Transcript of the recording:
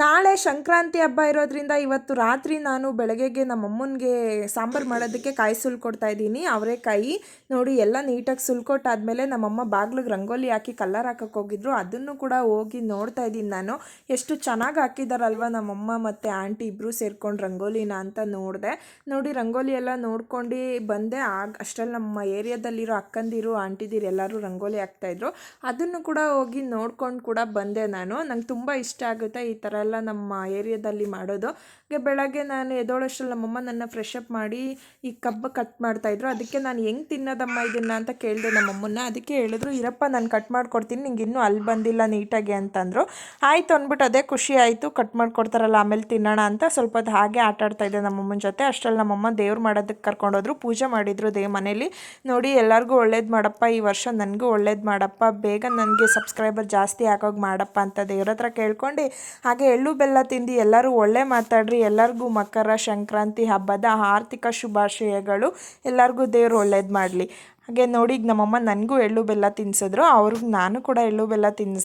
ನಾಳೆ ಸಂಕ್ರಾಂತಿ ಹಬ್ಬ ಇರೋದ್ರಿಂದ ಇವತ್ತು ರಾತ್ರಿ ನಾನು ಬೆಳಗ್ಗೆಗೆ ನಮ್ಮಮ್ಮನಿಗೆ ಸಾಂಬಾರು ಮಾಡೋದಕ್ಕೆ ಕಾಯಿ ಸುಲ್ಕೊಡ್ತಾ ಇದ್ದೀನಿ. ಅವರೆಕಾಯಿ ನೋಡಿ ಎಲ್ಲ ನೀಟಾಗಿ ಸುಲ್ಕೊಟ್ಟಾದ್ಮೇಲೆ ನಮ್ಮಮ್ಮ ಬಾಗ್ಲಿಗೆ ರಂಗೋಲಿ ಹಾಕಿ ಕಲ್ಲರ್ ಹಾಕಕ್ಕೆ ಹೋಗಿದ್ರು. ಅದನ್ನು ಕೂಡ ಹೋಗಿ ನೋಡ್ತಾ ಇದ್ದೀನಿ ನಾನು. ಎಷ್ಟು ಚೆನ್ನಾಗಿ ಹಾಕಿದಾರಲ್ವ ನಮ್ಮಮ್ಮ ಮತ್ತು ಆಂಟಿ ಇಬ್ಬರು ಸೇರ್ಕೊಂಡು ರಂಗೋಲಿನ ಅಂತ ನೋಡಿದೆ. ನೋಡಿ ರಂಗೋಲಿ ಎಲ್ಲ ನೋಡ್ಕೊಂಡು ಬಂದೆ. ಅಷ್ಟರಲ್ಲಿ ನಮ್ಮ ಏರಿಯಾದಲ್ಲಿರೋ ಅಕ್ಕಂದಿರು ಆಂಟಿದಿರು ಎಲ್ಲರೂ ರಂಗೋಲಿ ಹಾಕ್ತಾಯಿದ್ರು. ಅದನ್ನು ಕೂಡ ಹೋಗಿ ನೋಡ್ಕೊಂಡು ಕೂಡ ಬಂದೆ ನಾನು. ನಂಗೆ ತುಂಬ ಇಷ್ಟ ಆಗುತ್ತೆ ಈ ಥರ ಎಲ್ಲ ನಮ್ಮ ಏರಿಯಾದಲ್ಲಿ ಮಾಡೋದು. ಬೆಳಗ್ಗೆ ನಾನು ಎದ್ದೋಳಷ್ಟರಲ್ಲಿ ನಮ್ಮಮ್ಮ ನನ್ನ ಫ್ರೆಶ್ ಅಪ್ ಮಾಡಿ ಈ ಕಬ್ಬು ಕಟ್ ಮಾಡ್ತಾಯಿದ್ರು. ಅದಕ್ಕೆ ನಾನು ಹೆಂಗೆ ತಿನ್ನೋದಮ್ಮ ಇದನ್ನು ಅಂತ ಕೇಳಿದೆ ನಮ್ಮಮ್ಮನ್ನ. ಅದಕ್ಕೆ ಹೇಳಿದ್ರು, ಇರಪ್ಪ ನಾನು ಕಟ್ ಮಾಡಿಕೊಡ್ತೀನಿ, ನಿಂಗೆ ಇನ್ನೂ ಅಲ್ಲಿ ಬಂದಿಲ್ಲ ನೀಟಾಗಿ ಅಂತಂದರು. ಆಯಿತು ಅಂದ್ಬಿಟ್ಟು ಅದೇ ಖುಷಿ ಆಯಿತು, ಕಟ್ ಮಾಡಿಕೊಡ್ತಾರಲ್ಲ ಆಮೇಲೆ ತಿನ್ನೋಣ ಅಂತ ಸ್ವಲ್ಪ ಹೊತ್ತು ಹಾಗೆ ಆಟಾಡ್ತಾಯಿದ್ದೆ ನಮ್ಮಮ್ಮನ ಜೊತೆ. ಅಷ್ಟರಲ್ಲಿ ನಮ್ಮಮ್ಮ ದೇವ್ರು ಮಾಡೋದಕ್ಕೆ ಕರ್ಕೊಂಡೋದ್ರು, ಪೂಜೆ ಮಾಡಿದರು ಮನೇಲಿ. ನೋಡಿ ಎಲ್ಲರಿಗೂ ಒಳ್ಳೇದು ಮಾಡಪ್ಪ, ಈ ವರ್ಷ ನನಗೂ ಒಳ್ಳೇದು ಮಾಡಪ್ಪ, ಬೇಗ ನನಗೆ ಸಬ್ಸ್ಕ್ರೈಬರ್ ಜಾಸ್ತಿ ಆಗೋಗಿ ಮಾಡಪ್ಪ ಅಂತ ದೇವ್ರ ಹತ್ರ ಕೇಳ್ಕೊಂಡು ಹಾಗೆ ಎಳ್ಳು ಬೆಲ್ಲ ತಿಂದು ಎಲ್ಲರೂ ಒಳ್ಳೆ ಮಾತಾಡ್ರಿ. ಎಲ್ಲರಿಗೂ ಮಕರ ಸಂಕ್ರಾಂತಿ ಹಬ್ಬದ ಆರ್ಥಿಕ ಶುಭಾಶಯಗಳು. ಎಲ್ಲರಿಗೂ ದೇವ್ರು ಒಳ್ಳೇದು ಮಾಡಲಿ. ಹಾಗೆ ನೋಡಿ ನಮ್ಮಮ್ಮ ನನಗೂ ಎಳ್ಳು ಬೆಲ್ಲ ತಿನ್ನಿಸಿದ್ರು, ಅವ್ರಿಗೆ ನಾನು ಕೂಡ ಎಳ್ಳು ಬೆಲ್ಲ ತಿನ್ನಿಸ್